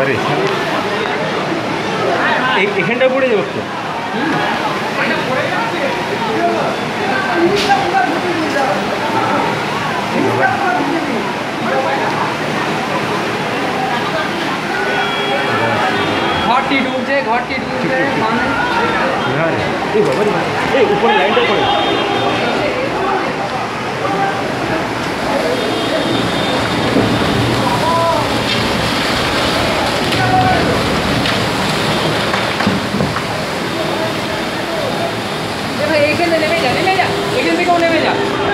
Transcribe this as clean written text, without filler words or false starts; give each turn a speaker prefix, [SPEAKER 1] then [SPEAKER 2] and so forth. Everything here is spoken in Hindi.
[SPEAKER 1] আরে এখানটা পড়ে যাবে তো।
[SPEAKER 2] ঘরটি ঢুকছে
[SPEAKER 1] উপরে লাইনটা করে